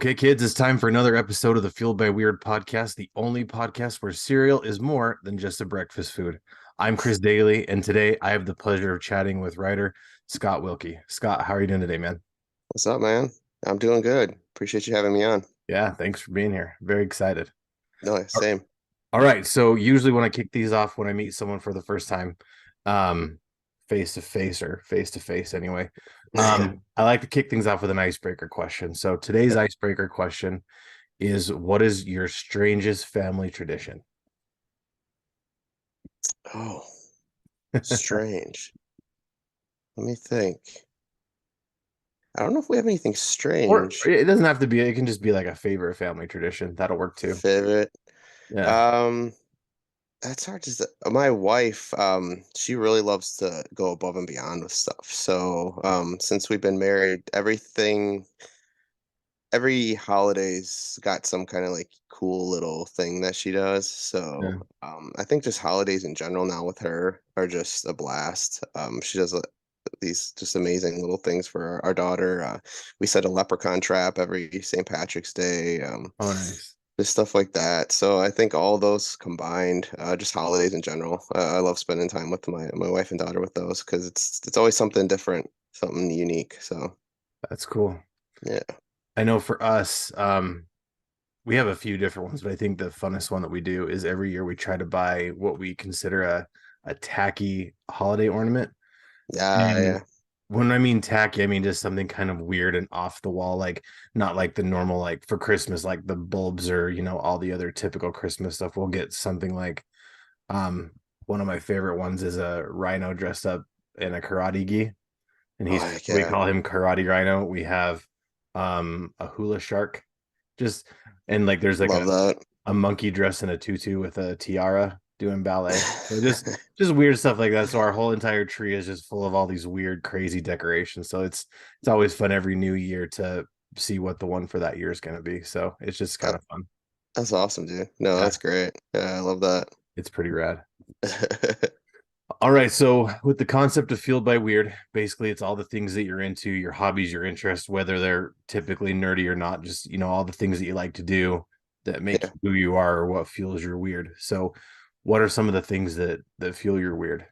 Okay, kids, it's time for another episode of the Fueled by Weird podcast, the only podcast where cereal is more than just a breakfast food. I'm Chris Daly, and today I have the pleasure of chatting with writer Scott Wilke. Scott, how are you doing today, man? What's up, man? I'm doing good. Appreciate you having me on. Yeah, thanks for being here. Very excited. No, All same. all right, so usually when I kick these off, when I meet someone for the first time, um, face to face or face to face anyway, Yeah. I like to kick things off with an icebreaker question. So today's icebreaker question is what is your strangest family tradition? Oh, strange. Let me think. I don't know if we have anything Or strange. it doesn't have to be, it can just be like a favorite family tradition. That'll work too. Favorite. Yeah. Um, that's hard to say. My wife, she really loves to go above and beyond with stuff. So, since we've been married, every holiday's got some kind of like cool little thing that she does. Yeah. So I think just holidays in general now with her are just a blast. She does these just amazing little things for our daughter. We set a leprechaun trap every St. Patrick's Day. Oh, nice. Just stuff like that. So I think all those combined, just holidays in general. I love spending time with my wife and daughter with those because it's always something different, something unique. So That's cool. yeah. I know for us, we have a few different ones, but I think the funnest one that we do is every year we try to buy what we consider a tacky holiday ornament. Yeah, And yeah. when I mean tacky, I mean just something kind of weird and off the wall, like not like the normal, like for Christmas, like the bulbs or, all the other typical Christmas stuff. We'll get something like, um, one of my favorite ones is a rhino dressed up in a karate gi, and Oh, he's, heck we yeah. call him Karate Rhino. We have, a hula shark, just, and like there's like Love that. a monkey dressed in a tutu with a tiara doing ballet. So just weird stuff like that. So our whole entire tree is just full of all these weird, crazy decorations. So it's always fun every new year to see what the one for that year is going to be. So it's just kind That- of fun. That's awesome, dude. No, Yeah, that's great. Yeah, I love that. it's pretty rad. All right, so with the concept of fueled by weird, basically it's all the things that you're into, your hobbies, your interests, whether they're typically nerdy or not, just all the things that you like to do that make Yeah. you who you are or what fuels your weird. So what are some of the things that fuel your weird?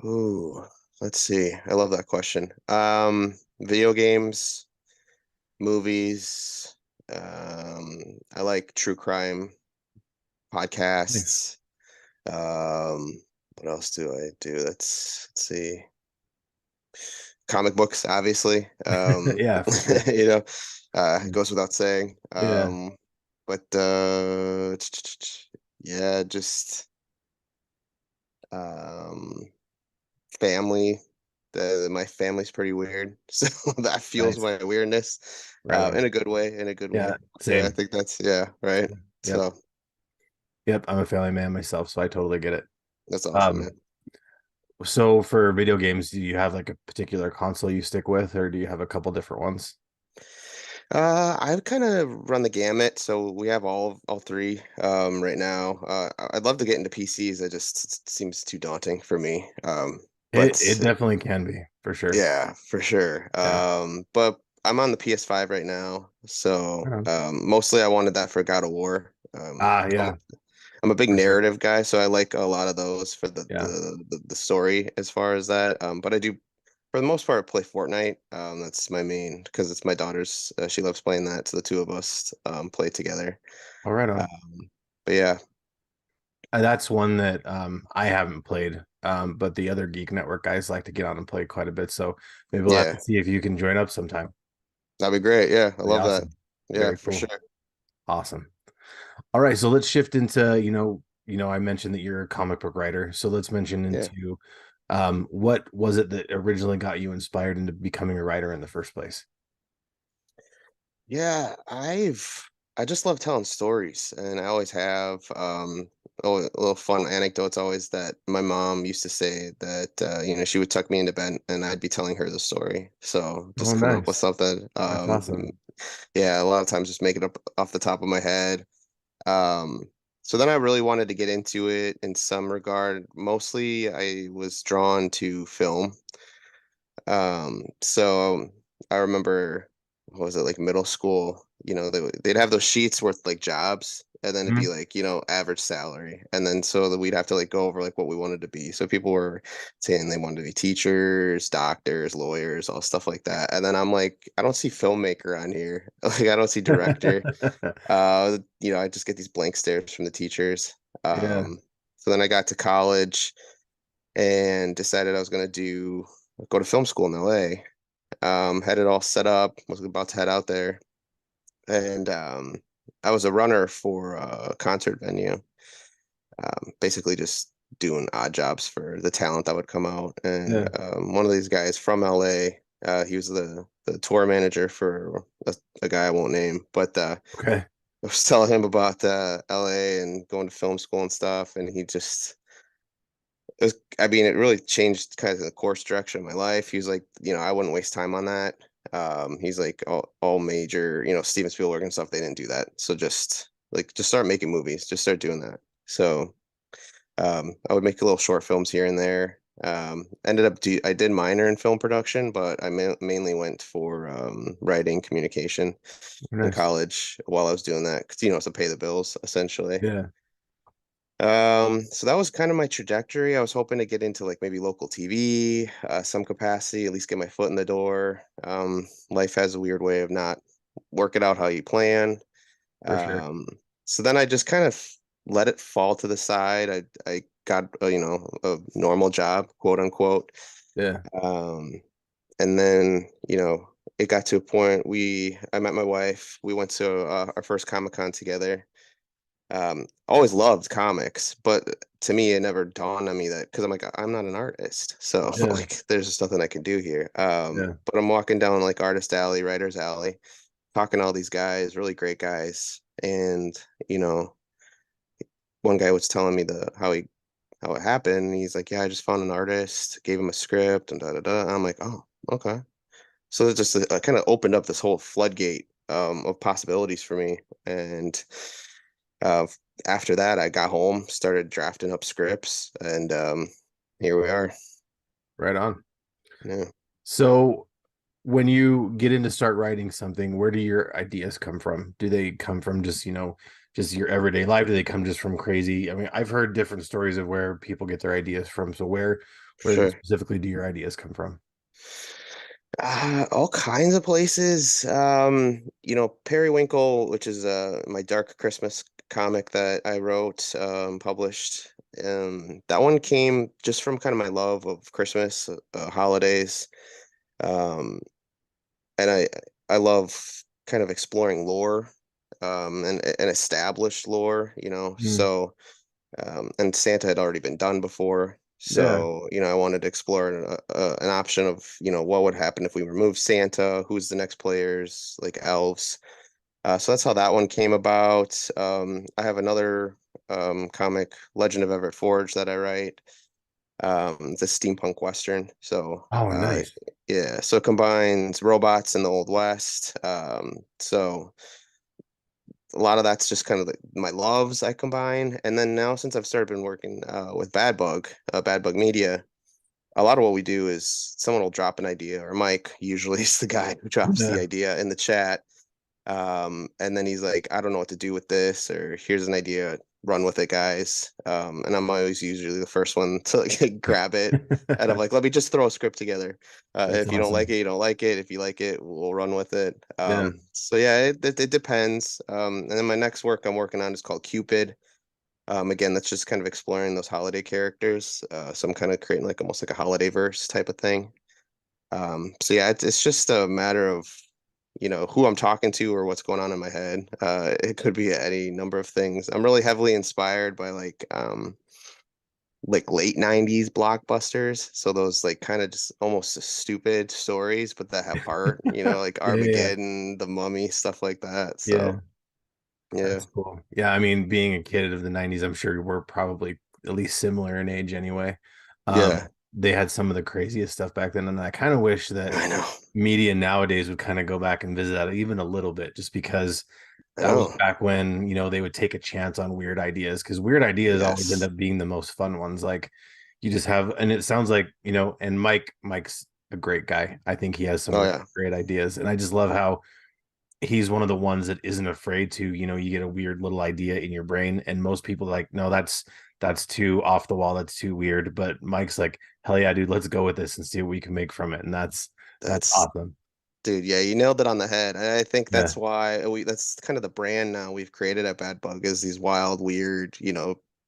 Ooh, let's see. I love that question. Video games, movies. I like true crime Nice. podcasts. What else do I do? Let's see. Comic books, obviously. Yeah, for sure. You know, goes without saying. Yeah, But yeah, just um family. My family's pretty weird, so that fuels nice. my weirdness, Right on. in a good way. In a good Yeah, way. Yeah, I same. think that's yeah, right. Yep. So Yep. I'm a family man myself, so I totally get it. that's awesome, Um, man. so for video games, do you have like a particular console you stick with, or do you have a couple different ones? I kind of run the gamut, so we have all three right now. I'd love to get into PCs. It seems too daunting for me. It But definitely can be, for sure. yeah, for sure. Yeah. But I'm on the PS5 right now, so Right on. mostly I wanted that for God of War. Ah, I'm yeah, I'm a big for sure. narrative guy, so I like a lot of those for Yeah. the story as far as that. But I do, for the most part, play Fortnite. That's my main because it's my daughter's. She loves playing that, so the two of us play together. All right on. But yeah, That's one that I haven't played, but the other Geek Network guys like to get on and play quite a bit. So maybe we'll have yeah, to see if you can join up sometime. that'd be great. Yeah, I Be love that. awesome. Yeah, Very for cool. sure. Awesome. All right, so let's shift into, I mentioned that you're a comic book writer. So let's mention Yeah, into what was it that originally got you inspired into becoming a writer in the first place? yeah. I just love telling stories, and I always have. Oh, a little fun anecdotes always that my mom used to say that she would tuck me into bed and I'd be telling her the story. So Oh, just coming up with nice. something. That's awesome. Yeah, a lot of times just make it up off the top of my head. Um, so then I really wanted to get into it in some regard. Mostly I was drawn to film. So I remember. what was it, like middle school, they'd have those sheets with like jobs, and then it'd be Mhm. like, average salary. And then so that we'd have to like go over like what we wanted to be. So people were saying they wanted to be teachers, doctors, lawyers, all stuff like that. And then I'm like, I don't see filmmaker on here. Like I don't see director. I just get these blank stares from the teachers. Yeah. So then I got to college and decided I was gonna go to film school in LA. Had it all set up, was about to head out there, and I was a runner for a concert venue, basically just doing odd jobs for the talent that would come out. And Yeah. one of these guys from LA, he was the tour manager for a guy I won't name, but Okay. I was telling him about LA and going to film school and stuff, and he just I mean, it really changed kind of the course direction of my life. He was like, I wouldn't waste time on that. He's like all major, Steven Spielberg and stuff, they didn't do that. So just start making movies, just start doing that. So I would make little short films here and there. I did minor in film production, but I mainly went for writing communication in Nice. college while I was doing that, because to pay the bills essentially. Yeah. So that was kind of my trajectory. I was hoping to get into like maybe local TV, some capacity, at least get my foot in the door. Life has a weird way of not working out how you plan. For sure. Um, so then I just kind of let it fall to the side. I got a normal job, quote unquote. Yeah. Um, and then it got to a point I met my wife. We went to our first Comic-Con together. Always loved comics, but to me, it never dawned on me that, because I'm like, I'm not an artist, so Yeah. like, there's just nothing I can do here. Yeah. But I'm walking down like artist alley, writer's alley, talking to all these guys, really great guys, and you know, one guy was telling me the how it happened. And he's like, yeah, I just found an artist, gave him a script, and da da da. I'm like, oh, okay. So it just kind of opened up this whole floodgate of possibilities for me, and uh, after that, I got home, started drafting up scripts, and here we are. Right on. Yeah, So when you get into start writing something, where do your ideas come from? Do they come from just, just your everyday life? Do they come just from crazy? I mean, I've heard different stories of where people get their ideas from. So for where sure. specifically do your ideas come from? All kinds of places. Periwinkle, which is my Dark Christmas comic that I wrote, published. That one came just from kind of my love of Christmas, holidays. Um, and I love kind of exploring lore, and established lore, Mm, so and Santa had already been done before. yeah. So, I wanted to explore an option of, what would happen if we removed Santa, who's the next players, like elves. So that's how that one came about. I have another comic, Legend of Everett Forge, that I write. It's a steampunk western. So, Oh, nice. yeah, so it combines robots in the Old West. So a lot of that's just kind of my loves I combine. And then now, since I've started been working with Bad Bug Media, a lot of what we do is someone will drop an idea, or Mike usually is the guy who drops the Yeah. idea in the chat. And then he's like, I don't know what to do with this, or here's an idea, run with it, guys. And I'm always usually the first one to like, grab it. And I'm like, let me just throw a script together. That's If you don't like awesome. it, you don't like it. If you like it, we'll run with it. Yeah. So yeah, it depends. And then my next work I'm working on is called Cupid. Again, that's just kind of exploring those holiday characters. So I'm kind of creating like almost like a holiday verse type of thing. So yeah, it's just a matter of, who I'm talking to or what's going on in my head. It could be any number of things. I'm really heavily inspired by like late 90s blockbusters. So those like kind of just almost stupid stories, but that have heart, like Yeah. Yeah. Armageddon, The Mummy, stuff like that. Yeah. So yeah. That's cool. Yeah, I mean, being a kid of the 90s, I'm sure we're probably at least similar in age anyway. Yeah, They had some of the craziest stuff back then, and I kind of wish that I know. media nowadays would kind of go back and visit that even a little bit, just because I that was know. back when, they would take a chance on weird ideas, because weird ideas always end Yes. up being the most fun ones. Like you just have, and it sounds like, and Mike's a great guy. I think he has some Oh really yeah. great ideas, and I just love how he's one of the ones that isn't afraid to, you get a weird little idea in your brain, and most people are like, no, that's too off the wall, that's too weird. But Mike's like, hell yeah, dude, let's go with this and see what we can make from it. And that's That's awesome. Dude, yeah, you nailed it on the head. I think Yeah. that's why that's kind of the brand now we've created at Bad Bug is these wild, weird,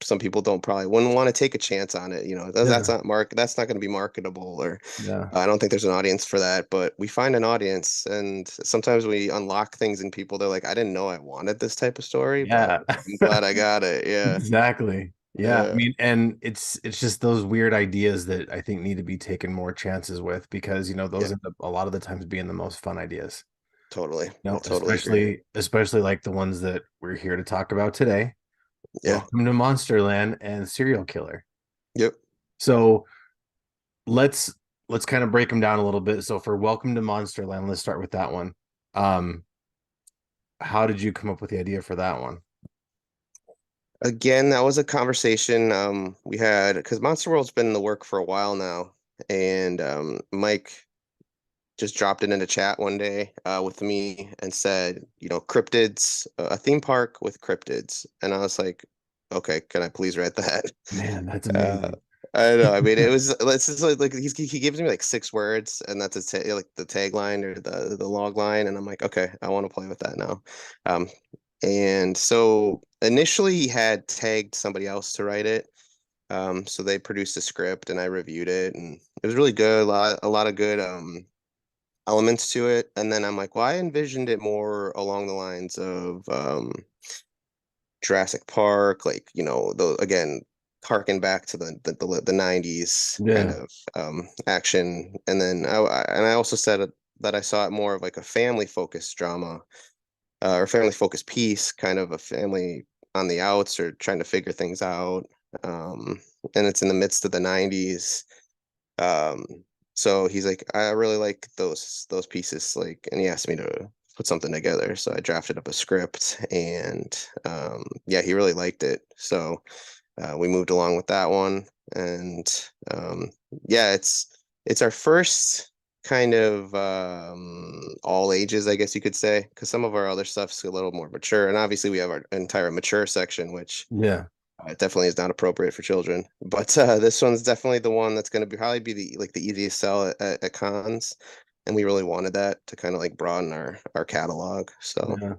some people don't probably wouldn't want to take a chance on it. That's Yeah. that's not going to be marketable or Yeah. I don't think there's an audience for that, but we find an audience and sometimes we unlock things in people. They're like, I didn't know I wanted this type of story, but Yeah. I'm glad I got it. Yeah. Exactly. Yeah. I Yeah, mean, and it's just those weird ideas that I think need to be taken more chances with, because those yeah, end up a lot of the times being the most fun ideas. totally. I No, totally agree. especially like the ones that we're here to talk about today. Yeah. Welcome to Monsterland and Serial Killer. Yep. So let's let's kind of break them down a little bit. So for Welcome to Monsterland, let's start with that one. Um, how did you come up with the idea for that one? Again, that was a conversation we had because Monster World's been in the work for a while now, and Mike just dropped it into chat one day with me and said, cryptids, a theme park with cryptids, and I was like, okay, can I please write that? Man, that's Uh, amazing. I don't know. I mean, it was it's just like he gives me like 6 words, and that's like the tagline or the log line, and I'm like, okay, I want to play with that now. Um, and so initially he had tagged somebody else to write it. So they produced a script and I reviewed it and it was really good, a lot of good elements to it. And then I'm like, well, I envisioned it more along the lines of Jurassic Park, like, again, harken back to the 90s kind Yeah. of action. And then I also said that I saw it more of like a family focused drama or family focused piece, kind of a family on the outs or trying to figure things out. And it's in the midst of the 90s. Um, so he's like, I really like those pieces, like, and he asked me to put something together. So I drafted up a script and yeah, he really liked it. So we moved along with that one. And yeah, it's our first kind of all ages, I guess you could say, because some of our other stuff's a little more mature. And obviously we have our entire mature section, which Yeah. definitely is not appropriate for children. But this one's definitely the one that's going to be probably be the easiest sell at cons. And we really wanted that to kind of like broaden our catalog. So Yeah.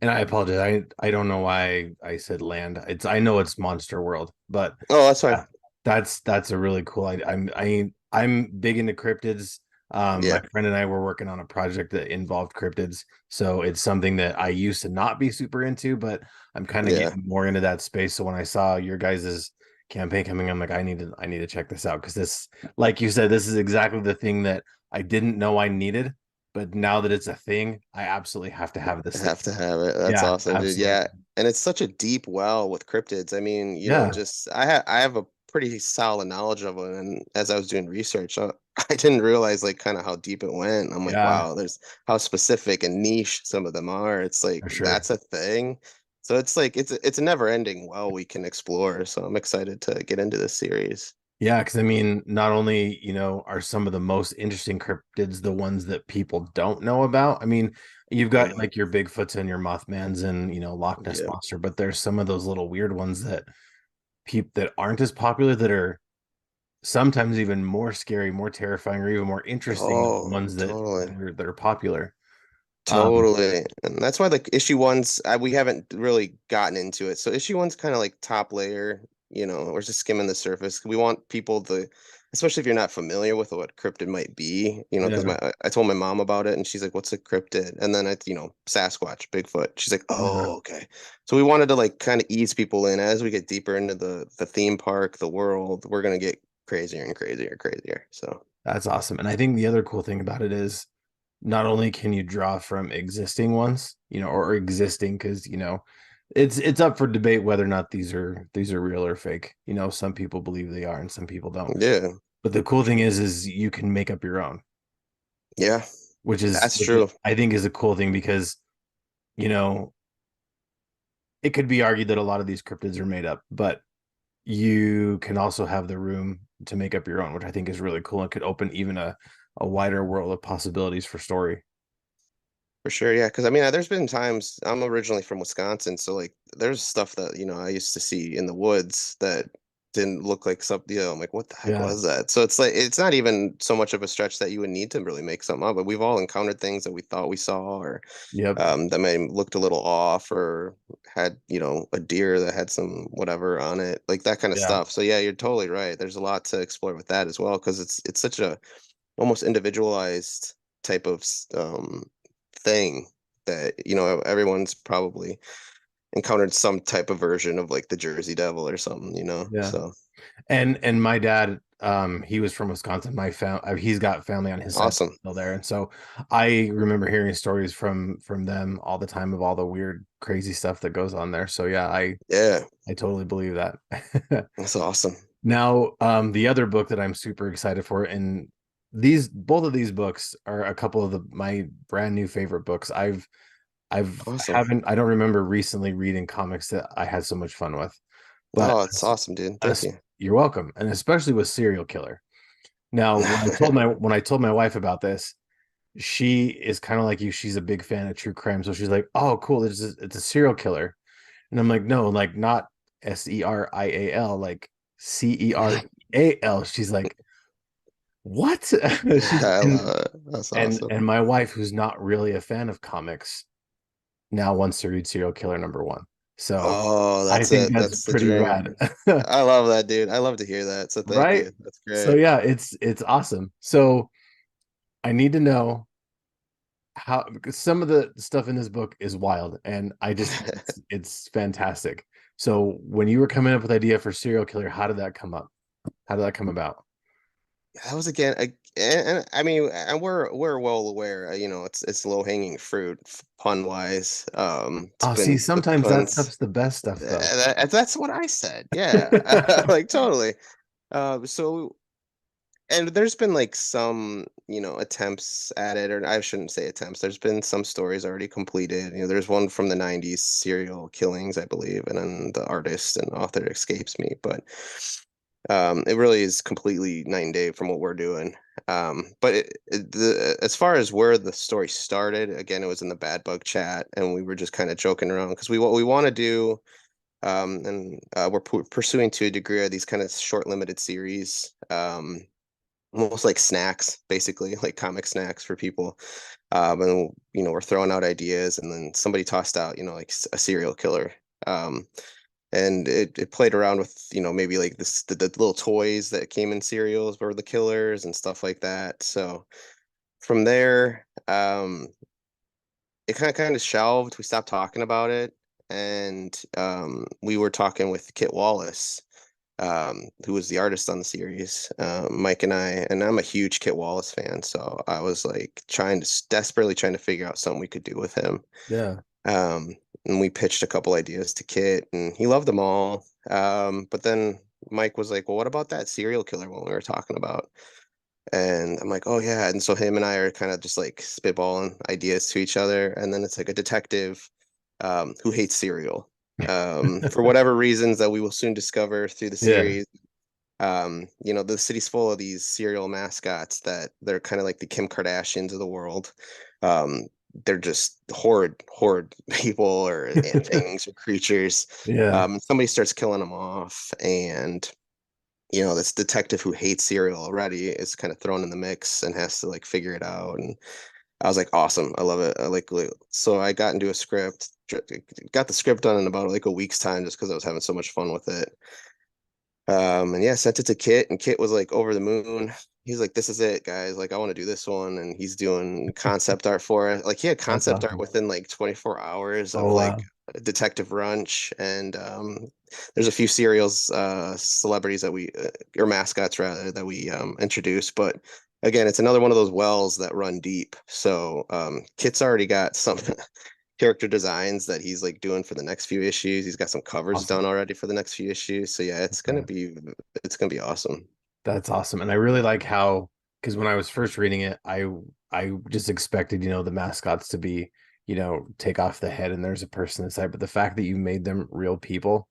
And I apologize. I don't know why I said land. I know it's Monster World, but oh, that's fine. yeah, that's a really cool idea. I'm big into cryptids. My Yeah, friend and I were working on a project that involved cryptids, so it's something that I used to not be super into, but I'm kind of yeah. getting more into that space. So when I saw your guys's campaign coming, I'm like, I need to check this out, because this, like you said, this is exactly the thing that I didn't know I needed, but now that it's a thing, I absolutely have to have this thing. Have to have it. That's Yeah, awesome, dude. Yeah. absolutely. And it's such a deep well with cryptids. I mean, Yeah, just I have a pretty solid knowledge of it. And as I was doing research, I didn't realize like kind of how deep it went. I'm like, yeah, wow, there's how specific and niche some of them are. It's for like sure. that's a thing. So it's like it's a never ending well we can explore. So I'm excited to get into this series. Yeah, because I mean, not only, are some of the most interesting cryptids the ones that people don't know about. I mean, you've got Totally. like your Bigfoots and your Mothmans and, Loch Ness Yeah. Monster, but there's some of those little weird ones that people that aren't as popular, that are sometimes even more scary, more terrifying, or even more interesting than the Oh, ones that totally. are popular. Um, Totally. And that's why like issue one's we haven't really gotten into it. So issue one's kind of like top layer, we're just skimming the surface. We want people to, especially if you're not familiar with what cryptid might be, because yeah, I told my mom about it and she's like, what's a cryptid? And then Sasquatch, Bigfoot. She's like, yeah, oh, okay. So we wanted to like kind of ease people in as we get deeper into the theme park, the world, we're gonna get crazier and crazier and crazier. So that's awesome. And I think the other cool thing about it is, not only can you draw from existing ones, or existing, because it's up for debate whether or not these are real or fake. Some people believe they are and some people don't. yeah, But the cool thing is you can make up your own, yeah, which is that's which is, true. I think is a cool thing, because you know it could be argued that a lot of these cryptids are made up, but you can also have the room to make up your own, which I think is really cool and could open even a wider world of possibilities for story. For sure, yeah. Because I mean, there's been times I'm originally from Wisconsin, so like there's stuff that, I used to see in the woods that didn't look like something, I'm like, what the heck Yeah. was that? So it's like it's not even so much of a stretch that you would need to really make something up, but we've all encountered things that we thought we saw or Yep. that may looked a little off or had, a deer that had some whatever on it, like that kind of Yeah. stuff. So yeah, you're totally right. There's a lot to explore with that as well because it's such a almost individualized type of thing that everyone's probably encountered some type of version of like the Jersey Devil or something. Yeah. So And my dad, he was from Wisconsin. He's got family on his side awesome. still there, and so I remember hearing stories from them all the time of all the weird, crazy stuff that goes on there. So yeah, Yeah, I totally believe that. that's awesome. Now, the other book that I'm super excited for, and both of these books are a couple of my brand new favorite books. Awesome. I don't remember recently reading comics that I had so much fun with, but Oh, it's awesome, dude. Thank you. you're welcome, and especially with Serial Killer. Now, when I told my wife about this, she is kind of like you. She's a big fan of true crime, so she's like, "Oh, cool! It's a serial killer," and I'm like, "No, like not Serial, like Cereal." She's like, "What?" she's I love it. That's awesome. and my wife, who's not really a fan of comics, now wants to read Serial Killer #1. So Oh, I that's think it. that's That's the pretty dream. rad. I love that, dude. I love to hear that. So thank Right? you. That's So great. yeah, it's awesome. So I need to know how, because some of the stuff in this book is wild, and I just think it's fantastic. So when you were coming up with idea for Serial Killer, how did that come up? How did that come about? That was again, and I mean, and we're well aware, it's low hanging fruit, pun wise. It's Oh, see, been the sometimes that puns. stuff's the best stuff, though. That's what I said. Yeah, like totally. So and there's been like some, attempts at it, or I shouldn't say attempts. There's been some stories already completed. There's one from the '90s, serial killings, I believe, and then the artist and author escapes me, but it really is completely night and day from what we're doing. But as far as where the story started, again, it was in the Bad Bug chat, and we were just kind of joking around because what we want to do, and we're pursuing to a degree are these kind of short, limited series, almost like snacks, basically, like comic snacks for people. And we're throwing out ideas, and then somebody tossed out, like a serial killer. And it played around with maybe like the little toys that came in cereals were the killers and stuff like that. So from there it kind of shelved. We stopped talking about it, and we were talking with Kit Wallace, who was the artist on the series. Mike and I'm a huge Kit Wallace fan, so I was like desperately trying to figure out something we could do with him. Yeah. um, and we pitched a couple ideas to Kit, and he loved them all. But then Mike was like, "Well, what about that serial killer one we were talking about?" And I'm like, "Oh yeah." And so him and I are kind of just like spitballing ideas to each other, and then it's like a detective who hates cereal for whatever reasons that we will soon discover through the Yeah. series. The city's full of these serial mascots that they're kind of like the Kim Kardashians of the world. Um, they're just horrid people or and things or creatures. Yeah. Somebody starts killing them off, and this detective who hates cereal already is kind of thrown in the mix and has to like figure it out. And I was like, awesome, I love it. So I got into a script, got the script done in about like a week's time just because I was having so much fun with it. And yeah, sent it to Kit, and Kit was like over the moon. He's like, "This is it, guys. Like, I want to do this one." And he's doing concept art for it. Like, he had That's concept art awesome. within like 24 hours of Oh like wow. Detective Runch, and there's a few serials, celebrities that or mascots rather, that we introduced. But again, it's another one of those wells that run deep. So Kit's already got some character designs that he's like doing for the next few issues. He's got some covers done Awesome. already for the next few issues. So yeah, Okay. it's gonna be awesome. That's awesome. And I really like how, because when I was first reading it, I just expected, the mascots to be, take off the head and there's a person inside. But the fact that you made them real people,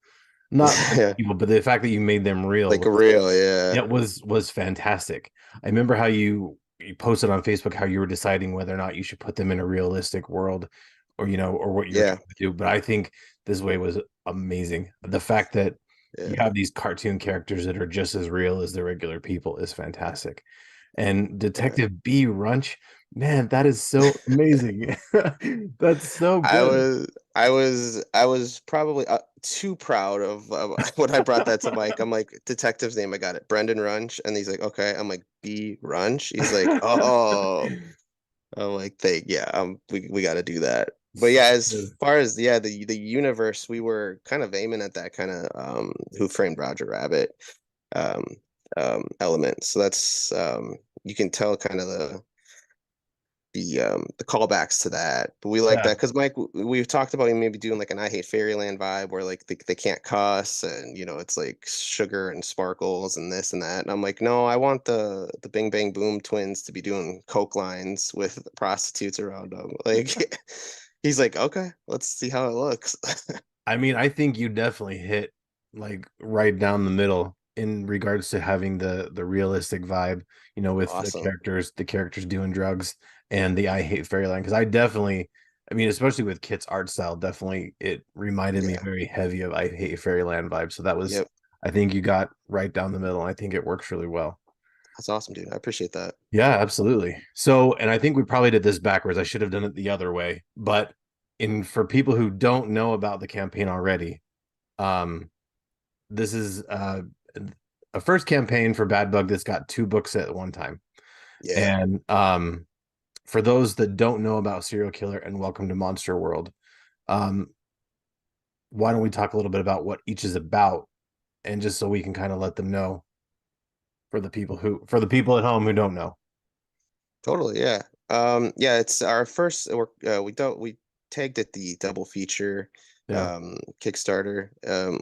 not real Yeah, people, but the fact that you made them real like a real, yeah. was fantastic. I remember how you posted on Facebook how you were deciding whether or not you should put them in a realistic world, or or what you were Yeah, trying to do. But I think this way was amazing. The fact that you yeah, have these cartoon characters that are just as real as the regular people is fantastic. And yeah. Detective B. Runch, man, that is so amazing. That's so I good. was I was probably too proud of when I brought that to Mike. I'm like, detective's name, I got it, Brendan Runch, and he's like, okay. I'm like, B Runch. He's like, oh. I'm like, yeah, we got to do that. But yeah, as far as the universe, we were kind of aiming at that kind of Who Framed Roger Rabbit um element. So that's you can tell kind of the callbacks to that. But we like Yeah. that because Mike, we've talked about maybe doing like an I Hate Fairyland vibe where like they can't cuss and it's like sugar and sparkles and this and that. And I'm like, no, I want the Bing Bang Boom twins to be doing coke lines with prostitutes around them. Like he's like, okay, let's see how it looks. I mean, I think you definitely hit like right down the middle in regards to having the realistic vibe, with Awesome. the characters doing drugs and the I Hate Fairyland. Because I definitely, I mean, especially with Kit's art style, definitely it reminded me Yeah. very heavy of I Hate Fairyland vibe. So that was, Yep. I think you got right down the middle, and I think it works really well. That's awesome, dude. I appreciate that. Yeah, absolutely. So, and I think we probably did this backwards. I should have done it the other way. But in for people who don't know about the campaign already, um, this is a first campaign for Bad Bug that's got two books at one time. Yeah. And for those that don't know about Serial Killer and Welcome to Monster World, um, why don't we talk a little bit about what each is about, and just so we can kind of let them know for the people at home who don't know. Totally, yeah. Yeah, it's our first we tagged it the double feature Yeah. Kickstarter.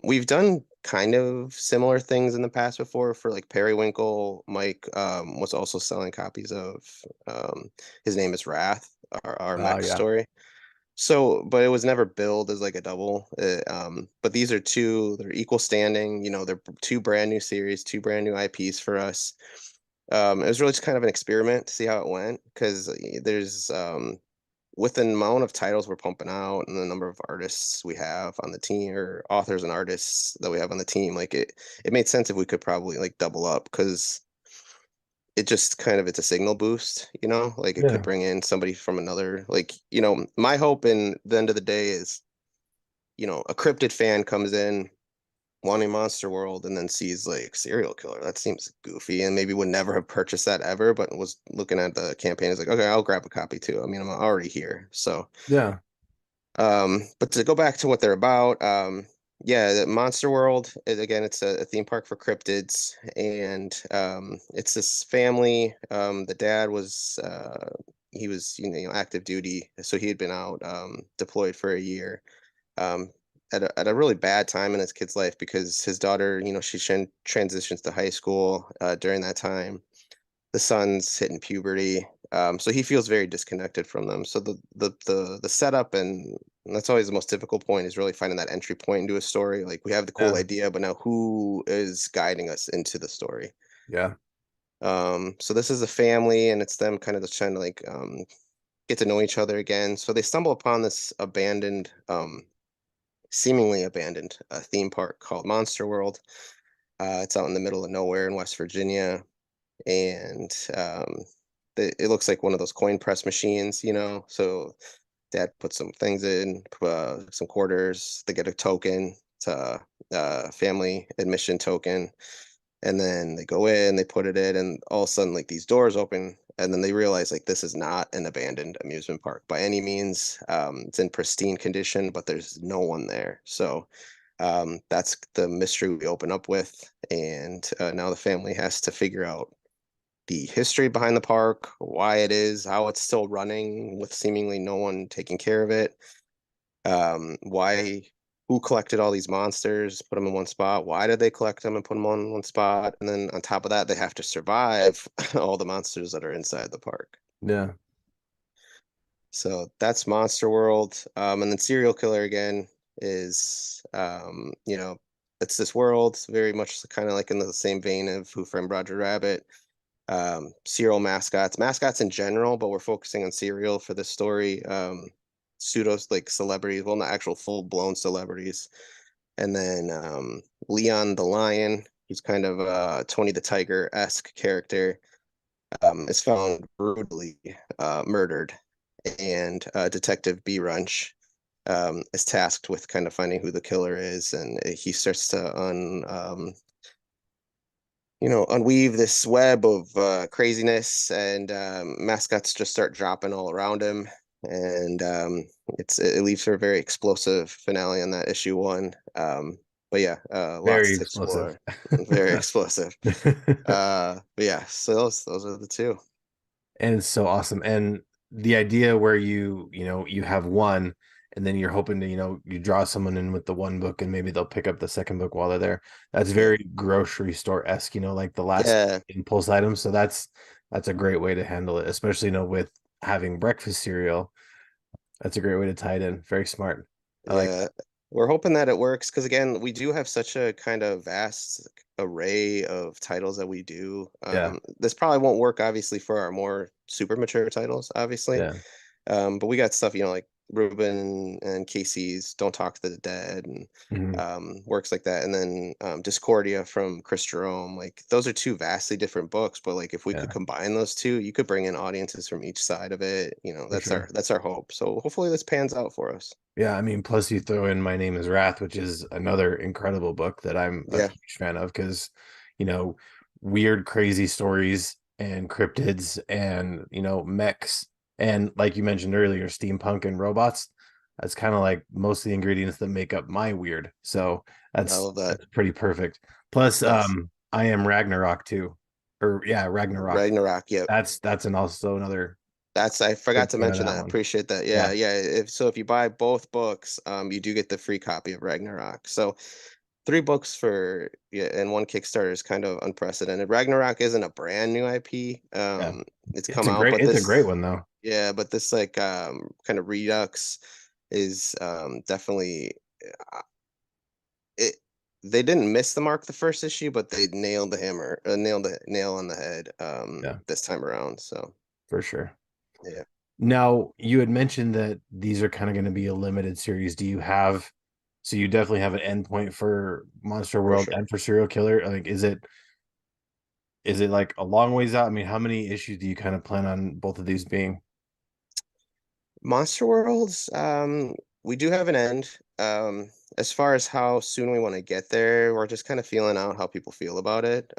We've done kind of similar things in the past before for like Periwinkle. Mike was also selling copies of his name is Wrath, our Oh mech yeah. story. So, but it was never billed as like a double. But these are they're equal standing, they're two brand new series, two brand new IPs for us. It was really just kind of an experiment to see how it went because there's with the amount of titles we're pumping out and the number of artists we have on the team or authors and artists that we have on the team, like it made sense if we could probably like double up because it just kind of it's a signal boost, like it could Yeah. bring in somebody from another like, my hope in the end of the day is, a cryptid fan comes in wanting Monster World and then sees like Serial Killer. That seems goofy and maybe would never have purchased that ever, but was looking at the campaign is like, okay, I'll grab a copy too. I mean, I'm already here. So, Yeah. but to go back to what they're about, yeah, the Monster World is again, it's a theme park for cryptids, and it's this family. The dad was he was active duty, so he had been out deployed for a year um, at a really bad time in his kid's life because his daughter, she transitions to high school during that time. The son's hitting puberty, so he feels very disconnected from them. So the setup and that's always the most difficult point is really finding that entry point into a story. Like we have the cool Yeah. idea, but now who is guiding us into the story? Yeah. So this is a family, and it's them kind of just trying to like get to know each other again. So they stumble upon this abandoned seemingly abandoned theme park called Monster World. It's out in the middle of nowhere in West Virginia, and it looks like one of those coin press machines, So Dad puts some things in, some quarters. They get a token. It's a family admission token, and then they go in, they put it in, and all of a sudden, like these doors open, and then they realize like this is not an abandoned amusement park by any means. It's in pristine condition, but there's no one there. So that's the mystery we open up with, and now the family has to figure out the history behind the park, why it is, how it's still running with seemingly no one taking care of it, why who collected all these monsters, put them in one spot, why did they collect them and put them on one spot, and then on top of that they have to survive all the monsters that are inside the park. Yeah. So that's Monster World. And then Serial Killer again is it's this world very much kind of like in the same vein of Who Framed Roger Rabbit. Serial mascots in general, but we're focusing on cereal for this story. Pseudos like celebrities, well, not actual full-blown celebrities. And then Leon the Lion, he's kind of a Tony the Tiger-esque character, is found brutally murdered, and Detective B. Runch is tasked with kind of finding who the killer is, and he starts to unweave this web of craziness, and mascots just start dropping all around him, and it leaves for a very explosive finale on that issue one. But yeah, lots Very to explosive. explore. Very explosive. But yeah, so those are the two. And it's so awesome. And the idea where you have one and then you're hoping to, you draw someone in with the one book and maybe they'll pick up the second book while they're there. That's Yeah, very grocery store-esque, like the last yeah, impulse item. So that's a great way to handle it, especially, with having breakfast cereal. That's a great way to tie it in. Very smart. I like yeah. that. We're hoping that it works because again, we do have such a kind of vast array of titles that we do. Yeah. This probably won't work obviously for our more super mature titles, obviously. Yeah. But we got stuff, like Ruben and Casey's Don't Talk to the Dead and Mhm. works like that. And then Discordia from Chris Jerome. Like those are two vastly different books, but like if we could Yeah, combine those two, you could bring in audiences from each side of it. for sure. That's our hope. So hopefully this pans out for us. Yeah, I mean, plus you throw in My Name is Wrath, which is another incredible book that I'm a Yeah. huge fan of because, you know, weird, crazy stories and cryptids and, mechs. And like you mentioned earlier, steampunk and robots. That's kind of like most of the ingredients that make up my weird. So I that's love that. that's pretty perfect. Plus, Nice. I am Ragnarok too. Or yeah, Ragnarok. Ragnarok. Yep. That's an also another I forgot big to fan of mention that that. one. Appreciate that. Yeah, Yeah. yeah. If you buy both books, you do get the free copy of Ragnarok. So three books for yeah, and one Kickstarter is kind of unprecedented. Ragnarok isn't a brand new IP. Yeah. It's It's come a out, great but it's a great this one though. yeah, but this like kind of Redux is definitely uh, it. They didn't miss the mark the first issue, but they nailed the nail on the head Yeah, this time around. So for sure. yeah, Now, you had mentioned that these are kind of going to be a limited series. So you definitely have an endpoint for Monster for World sure. and for Serial Killer? Like, is it like a long ways out? I mean, how many issues do you kind of plan on both of these being? Monster Worlds, we do have an end. As far as how soon we want to get there, we're just kind of feeling out how people feel about it.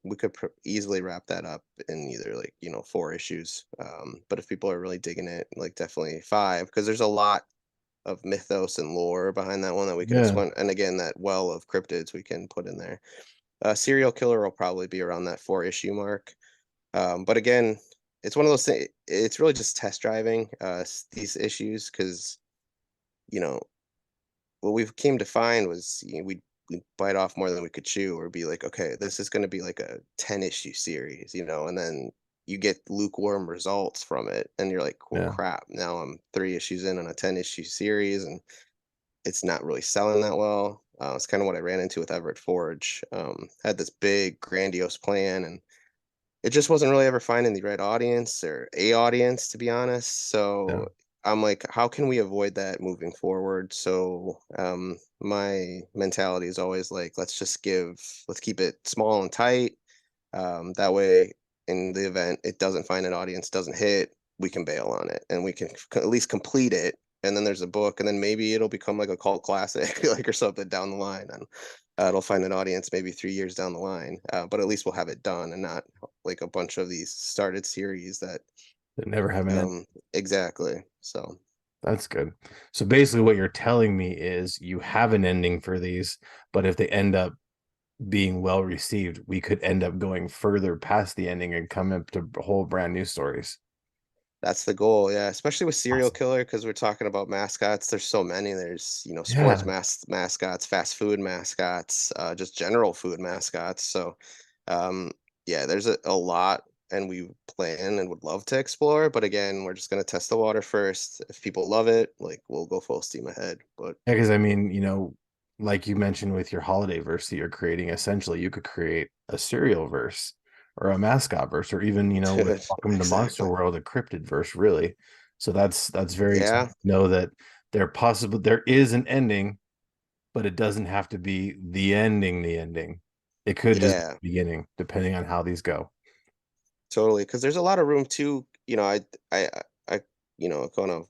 We could easily wrap that up in either like, 4 issues. But if people are really digging it, like definitely five, because there's a lot of mythos and lore behind that one that we could Yeah, explain. And again, that well of cryptids we can put in there. Serial Killer will probably be around that 4 issue mark. But again, it's one of those things. It's really just test driving these issues because you know what we came to find was we bite off more than we could chew, or be like, okay, this is going to be like a 10 issue series, and then you get lukewarm results from it, and you're like, well, yeah, crap. Now I'm 3 issues in on a 10 issue series, and it's not really selling that well. It's kind of what I ran into with Everett Forge. Had this big grandiose plan, and it just wasn't really ever finding the right audience or a audience, to be honest. yeah. So I'm like, how can we avoid that moving forward? So my mentality is always like, let's keep it small and tight. That way, in the event it doesn't find an audience, doesn't hit, we can bail on it and we can at least complete it. And then there's a book, and then maybe it'll become like a cult classic, like or something down the line, and it'll find an audience maybe 3 years down the line. But at least we'll have it done, and not like a bunch of these started series that That never have an end. exactly. So That's good. So basically, what you're telling me is you have an ending for these, but if they end up being well received, we could end up going further past the ending and come up to whole brand new stories. that's the goal, yeah. Especially with serial Awesome. killer, because we're talking about mascots. There's so many. There's sports Yeah. mascots, fast food mascots, just general food mascots. So um, yeah, there's a lot, and we plan and would love to explore. But again, we're just gonna test the water first. If people love it, like we'll go full steam ahead. But Yeah, because I mean, like you mentioned with your holiday verse that you're creating, essentially you could create a serial verse or a mascot verse, or even, with Dude, Welcome to Monster exactly. World, a cryptid verse, really. So that's very exciting Yeah, to know that there is an ending, but it doesn't have to be the ending. It could just be yeah, the beginning, depending on how these go. totally. Because there's a lot of room too. I, I, kind of,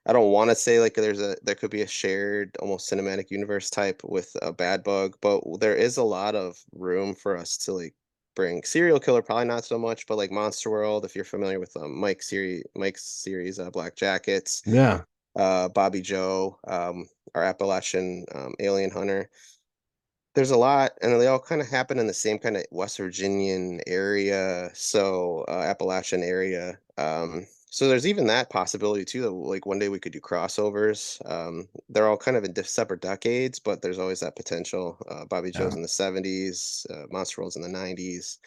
I don't want to say like there could be a shared almost cinematic universe type with a bad bug, but there is a lot of room for us to like bring serial killer, probably not so much, but like Monster World, if you're familiar with Mike's series, Black Jackets, Yeah. Bobby Joe, our Appalachian alien hunter. There's a lot, and they all kind of happen in the same kind of West Virginian area, so Appalachian area. So there's even that possibility too, that like one day we could do crossovers. They're all kind of in separate decades, but there's always that potential. Bobby Joe's Yeah. in the 70s, Monster World's in the 90s.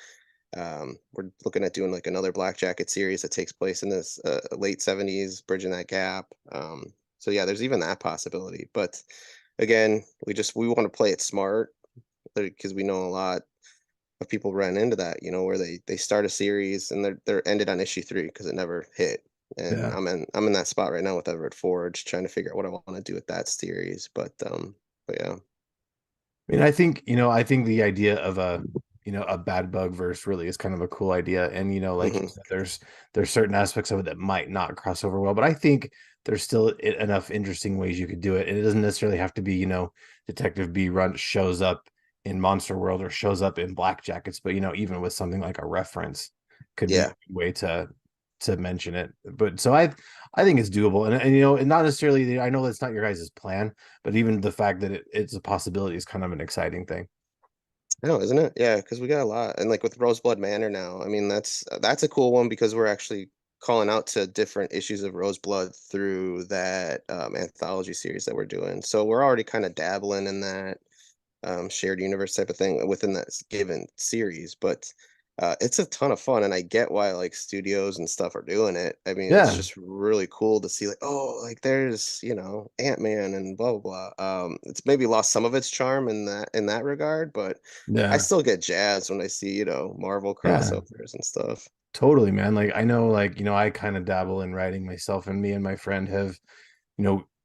We're looking at doing like another Black Jacket series that takes place in this late 70s, bridging that gap. So yeah, there's even that possibility. But again, we want to play it smart because we know a lot of people run into that, where they start a series and they're ended on issue 3 because it never hit. And Yeah. I'm in that spot right now with Everett Forge, trying to figure out what I want to do with that series. But yeah. I mean, I think the idea of a bad bug verse really is kind of a cool idea. And, like you Hmm. said, there's certain aspects of it that might not cross over well, but I think there's still enough interesting ways you could do it. And it doesn't necessarily have to be, Detective B run shows up in Monster World or shows up in Black Jackets, but even with something like a reference could be a Yeah. good way to mention it. But so I think it's doable. And not necessarily, I know that's not your guys' plan, but even the fact that it's a possibility is kind of an exciting thing. I know, isn't it? Yeah, because we got a lot, and like with Roseblood Manor now, I mean that's a cool one because we're actually calling out to different issues of Roseblood through that anthology series that we're doing. So we're already kind of dabbling in that shared universe type of thing within that given series. But it's a ton of fun, and I get why like studios and stuff are doing it. I mean, it's Yeah, just really cool to see like, oh, like there's Ant-Man and blah blah blah. It's maybe lost some of its charm in that regard, but I yeah, still get jazzed when I see Marvel yeah, crossovers and stuff. totally, man. Like I know, like I kind of dabble in writing myself, and me and my friend have,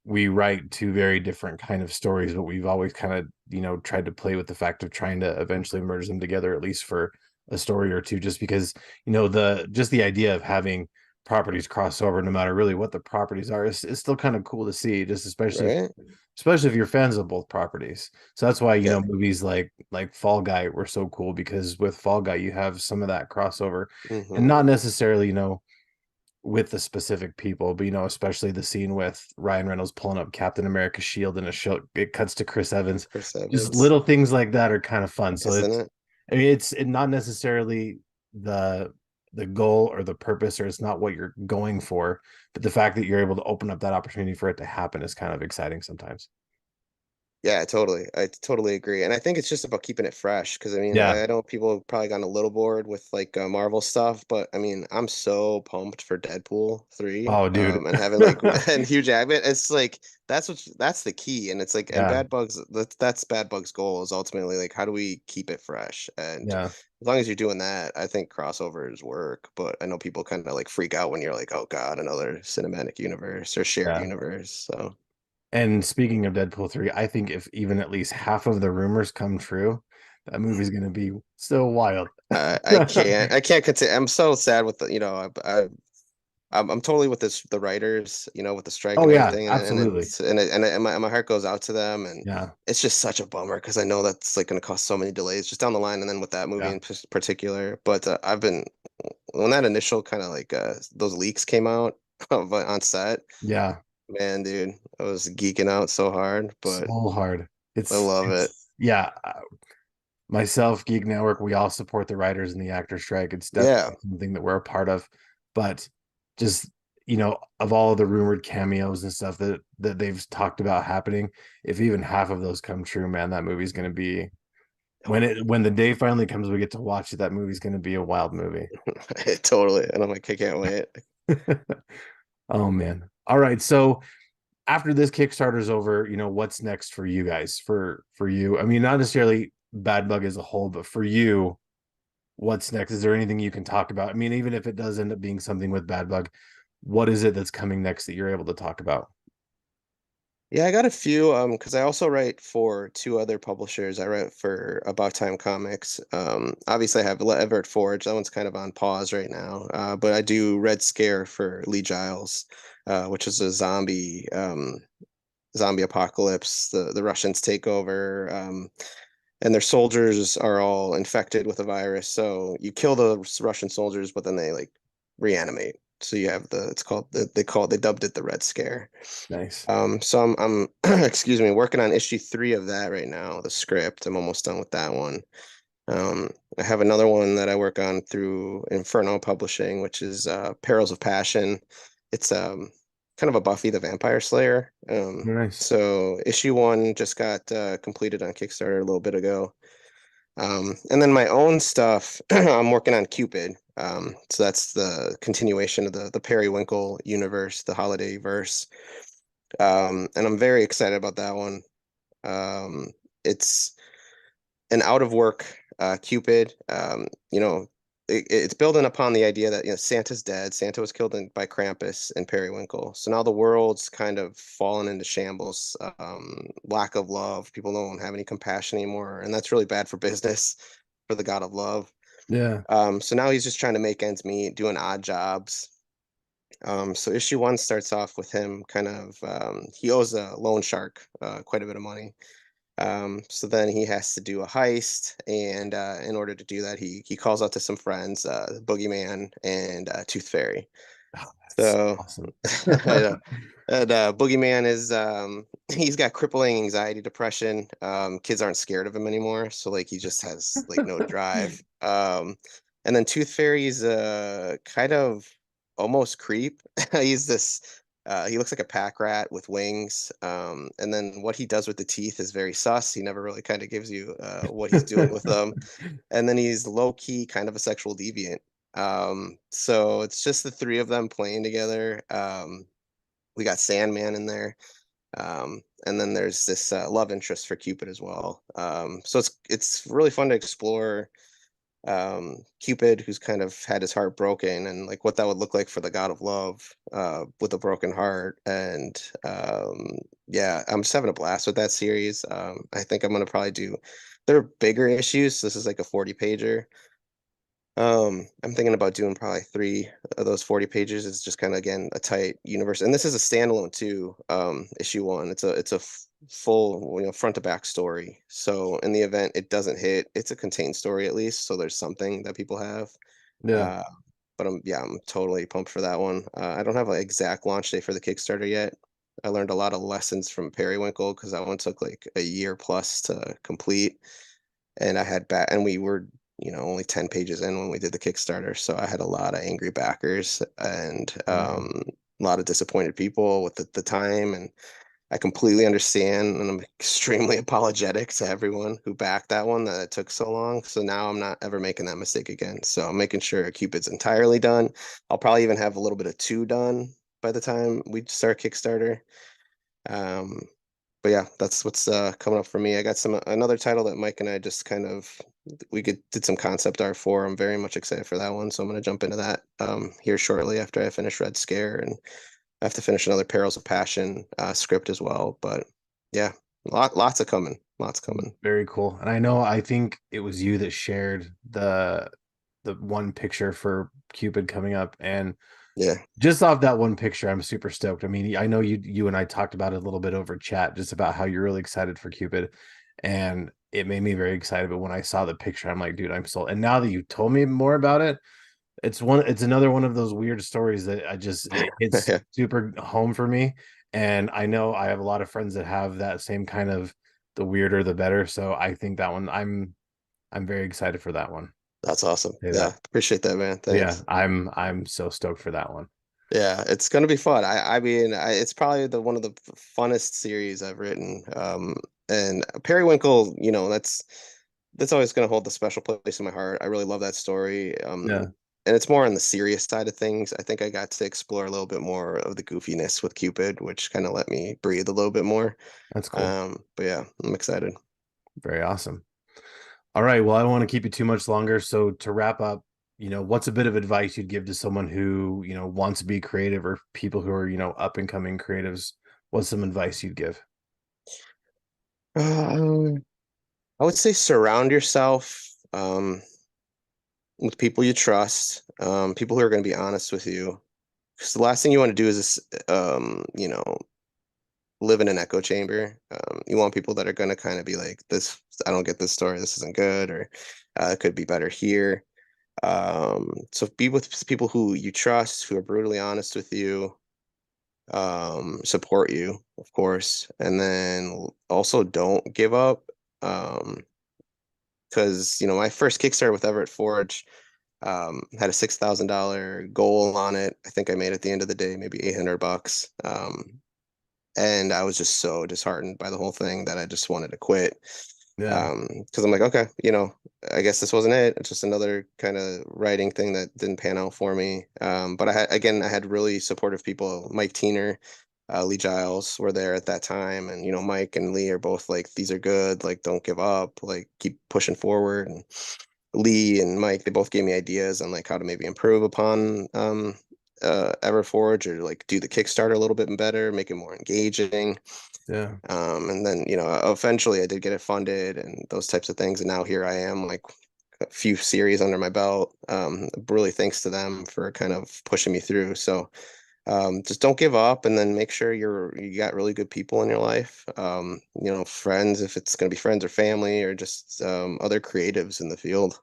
we write two very different kind of stories, but we've always kind of, tried to play with the fact of trying to eventually merge them together, at least for a story or two, just because, the idea of having properties cross over, no matter really what the properties are, is still kind of cool to see, just Right? especially if you're fans of both properties. So that's why, Yeah. movies like Fall Guy were so cool, because with Fall Guy you have some of that crossover, and Hmm. not necessarily, with the specific people, but especially the scene with Ryan Reynolds pulling up Captain America's shield in a show, it cuts to Chris Evans. Chris Just Evans, little things like that are kind of fun. So isn't it? it's not necessarily the goal or the purpose, or it's not what you're going for, but the fact that you're able to open up that opportunity for it to happen is kind of exciting sometimes. Yeah, totally. I totally agree. And I think it's just about keeping it fresh because I mean, Yeah. I know people have probably gotten a little bored with like Marvel stuff, but I mean, I'm so pumped for Deadpool 3 Oh, dude. and having like and Hugh Jackman. It's like that's the key. And it's like and Yeah. Bad Bugs that's Bad Bugs' goal is ultimately like how do we keep it fresh? And Yeah. as long as you're doing that, I think crossovers work. But I know people kind of like freak out when you're like, oh God, another cinematic universe or shared Yeah. universe. So And speaking of Deadpool 3, I think if even at least half of the rumors come true, that movie's going to be so wild. I can't continue. I'm so sad with I'm totally with the writers, with the strike Oh and yeah, everything, and absolutely. it's and my heart goes out to them, and Yeah. it's just such a bummer because I know that's like going to cause so many delays just down the line, and then with that movie Yeah. in particular. But I've been when that initial kind of like those leaks came out on set, Yeah. man, dude, I was geeking out so hard, but So hard. I love it. Yeah. Myself, Geek Network, we all support the writers and the actor strike. It's Yeah. definitely something that we're a part of. But just, of all the rumored cameos and stuff that they've talked about happening, if even half of those come true, man, that movie's gonna be when the day finally comes, we get to watch it, that movie's gonna be a wild movie. Totally. And I'm like, I can't wait. Oh man. All right. So after this Kickstarter's over, what's next for you guys? For you, I mean, not necessarily Bad Bug as a whole, but for you, what's next? Is there anything you can talk about? I mean, even if it does end up being something with Bad Bug, what is it that's coming next that you're able to talk about? Yeah, I got a few because I also write for two other publishers. I write for About Time Comics. Obviously I have Everett Forge. That one's kind of on pause right now. But I do Red Scare for Lee Giles, which is a zombie apocalypse. The Russians take over, and their soldiers are all infected with a virus. So you kill the Russian soldiers, but then they like reanimate. So you have it's called they dubbed it the Red Scare. Nice. So I'm excuse me, working on issue 3 of that right now, the script. I'm almost done with that one. I have another one that I work on through Inferno Publishing, which is Perils of Passion. It's kind of a Buffy the Vampire Slayer. Nice. So issue 1 just got completed on Kickstarter a little bit ago. And then my own stuff, I'm working on Cupid. So that's the continuation of the Periwinkle universe, the holiday verse. And I'm very excited about that one. It's an out of work Cupid. It's building upon the idea that Santa's dead. Santa was killed by Krampus and Periwinkle. So now the world's kind of fallen into shambles. Lack of love. People don't have any compassion anymore, and that's really bad for business for the god of love. Yeah. So now he's just trying to make ends meet, doing odd jobs. So issue 1 starts off with him kind of he owes a loan shark quite a bit of money. So then he has to do a heist, and in order to do that, he calls out to some friends, Boogeyman and Tooth Fairy. Oh, that's So awesome. I know. And Boogeyman is he's got crippling anxiety, depression. Kids aren't scared of him anymore, so like he just has like no drive. And then Tooth Fairy's kind of almost creep. He's this he looks like a pack rat with wings. And then what he does with the teeth is very sus. He never really kind of gives you what he's doing with them. And then he's low key kind of a sexual deviant. So it's just the three of them playing together. We got Sandman in there. And then there's this love interest for Cupid as well. So it's really fun to explore Cupid, who's kind of had his heart broken, and like what that would look like for the god of love with a broken heart. And yeah, I'm just having a blast with that series. I think I'm gonna probably do they're bigger issues. So this is like a 40 pager. I'm thinking about doing probably 3 of those 40 pages. It's just kind of again a tight universe, and this is a standalone too. Issue 1. It's a full front to back story. So in the event it doesn't hit, it's a contained story at least. So there's something that people have. Yeah. Uh, but I'm totally pumped for that one. I don't have an exact launch date for the Kickstarter yet. I learned a lot of lessons from Periwinkle because that one took like a year plus to complete, and I had and we were only 10 pages in when we did the Kickstarter, so I had a lot of angry backers and Yeah. a lot of disappointed people with the time, and I completely understand, and I'm extremely apologetic to everyone who backed that one that it took so long. So now I'm not ever making that mistake again. So I'm making sure Cupid's entirely done. I'll probably even have a little bit of 2 done by the time we start Kickstarter. Um, but yeah, that's what's coming up for me. I got another title that Mike and I just kind of did some concept art for. I'm very much excited for that one, so I'm gonna jump into that here shortly after I finish Red Scare, and I have to finish another Perils of Passion script as well. But yeah, lots of coming, lots coming. Very cool. And I know, I think it was you that shared the one picture for Cupid coming up, and Yeah, just off that one picture, I'm super stoked. I mean, I know you and I talked about it a little bit over chat, just about how you're really excited for Cupid, and it made me very excited. But when I saw the picture, I'm like, dude, I'm sold. And now that you told me more about it, it's another one of those weird stories that it's yeah, super home for me. And I know I have a lot of friends that have that same kind of, the weirder the better. So I think that one, I'm very excited for that one. that's awesome. Say that. Yeah, appreciate that, man. Yeah, Thanks. I'm so stoked for that one. Yeah, it's gonna be fun. I mean, it's probably the one of the funnest series I've written. And Periwinkle, that's always gonna hold a special place in my heart. I really love that story. Yeah, And it's more on the serious side of things. I think I got to explore a little bit more of the goofiness with Cupid, which kind of let me breathe a little bit more. that's cool. But yeah, I'm excited. Very awesome. All right. Well, I don't want to keep you too much longer. So to wrap up, what's a bit of advice you'd give to someone who, wants to be creative or people who are, up and coming creatives? What's some advice you'd give? Um, I would say surround yourself with people you trust, people who are going to be honest with you. Because the last thing you want to do is, live in an echo chamber. You want people that are going to kind of be like, this, I don't get this story. This isn't good, or it could be better here. So be with people who you trust, who are brutally honest with you, support you, of course, and then also don't give up. Um, because my first Kickstarter with Everett Forge had a $6,000 goal on it. I think I made at the end of the day maybe 800 bucks. And I was just so disheartened by the whole thing that I just wanted to quit. Yeah. Because I'm like, okay, I guess this wasn't it. It's just another kind of writing thing that didn't pan out for me. But I had really supportive people. Mike Teener, Lee Giles were there at that time, and Mike and Lee are both like, these are good. Like, don't give up. Like, keep pushing forward. And Lee and Mike, they both gave me ideas on like how to maybe improve upon Everforge, or like do the Kickstarter a little bit better, make it more engaging. Yeah. And then, eventually I did get it funded and those types of things. And now here I am, like a few series under my belt. Really thanks to them for kind of pushing me through. So just don't give up, and then make sure you got really good people in your life. Friends, if it's going to be friends or family, or just other creatives in the field.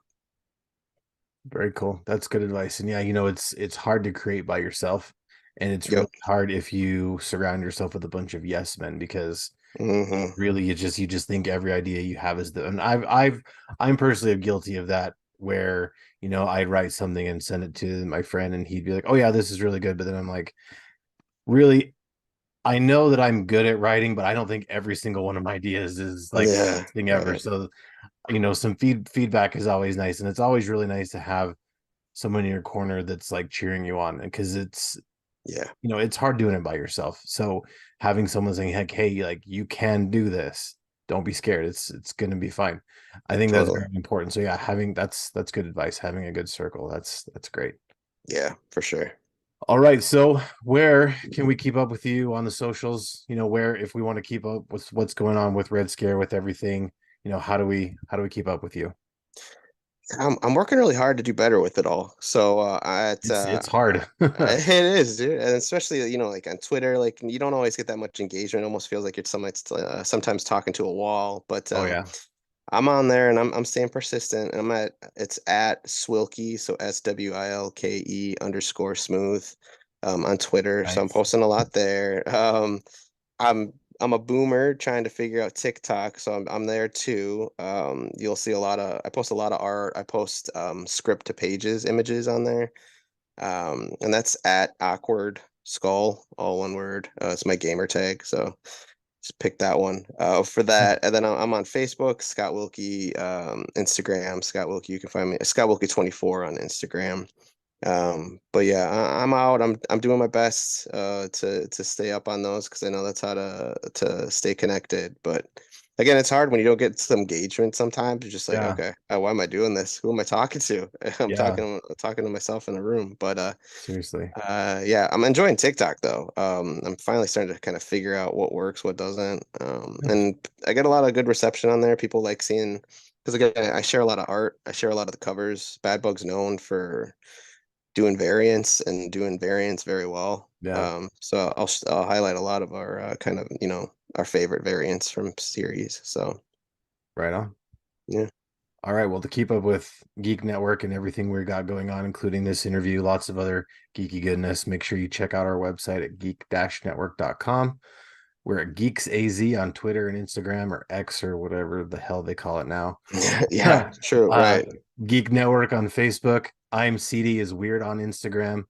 Very cool. That's good advice. And yeah, it's hard to create by yourself. And it's really Yep. hard if you surround yourself with a bunch of yes men because Hmm. really you just think every idea you have is the and I'm personally guilty of that where I'd write something and send it to my friend and he'd be like, oh yeah, this is really good. But then I'm like, really, I know that I'm good at writing, but I don't think every single one of my ideas is like the Yeah. best thing ever. Right. So, some feedback is always nice. And it's always really nice to have someone in your corner that's like cheering you on because Yeah. it's hard doing it by yourself. So having someone saying, heck, hey, like you can do this. Don't be scared. It's gonna be fine. I think that's Totally. very important. So yeah, having that's good advice. Having a good circle. That's great. Yeah, for sure. All right. So where can we keep up with you on the socials? Where if we want to keep up with what's going on with Red Scare, with everything, how do we keep up with you? I'm working really hard to do better with it all. So It's hard. it is, dude, and especially like on Twitter, like you don't always get that much engagement. It almost feels like you're sometimes talking to a wall. But Oh yeah. I'm on there and I'm staying persistent. And it's at Swilke, so SWILKE_smooth on Twitter. So I'm Nice. posting a lot there. I'm I'm a boomer trying to figure out TikTok, so I'm there too. You'll see I post a lot of art. I post script to pages images on there. And that's at awkward skull, all one word. It's my gamer tag, so just pick that one for that. And then I'm on Facebook, Scott Wilke, Instagram, Scott Wilke. You can find me Scott Wilke 24 on Instagram. But yeah, I'm out. I'm doing my best to stay up on those because I know that's how to stay connected. But again, it's hard when you don't get some engagement sometimes. You're just like, Yeah. okay, why am I doing this? Who am I talking to? I'm Yeah. talking to myself in a room. But Seriously. yeah, I'm enjoying TikTok though. I'm finally starting to kind of figure out what works, what doesn't. And I get a lot of good reception on there. People like seeing, because again, I share a lot of art. I share a lot of the covers. Bad Bug's known for doing variants and doing variants very well. Yeah. So I'll highlight a lot of our kind of our favorite variants from series. So Right on. yeah. All right. Well, to keep up with Geek Network and everything we got going on, including this interview, lots of other geeky goodness, make sure you check out our website at geek-network.com. We're at Geeks AZ on Twitter and Instagram or X or whatever the hell they call it now. Yeah, true, uh, right. Geek Network on Facebook. I'm CD is weird on Instagram.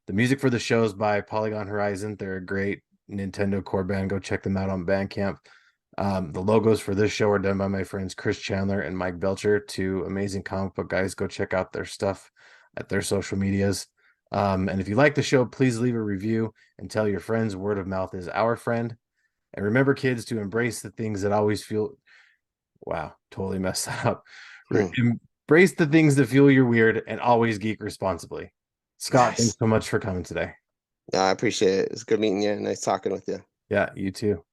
The music for the show is by Polygon Horizon. They're a great Nintendo core band. Go check them out on Bandcamp. The logos for this show are done by my friends Chris Chandler and Mike Belcher, two amazing comic book guys. Go check out their stuff at their social medias. And if you like the show, please leave a review and tell your friends. Word of mouth is our friend. And remember, kids, to embrace the things that always feel Wow, totally messed that up. Hmm. Embrace the things that fuel your weird and always geek responsibly. Scott, thanks Nice. so much for coming today. I appreciate it. It's good meeting you. Nice talking with you. Yeah, you too.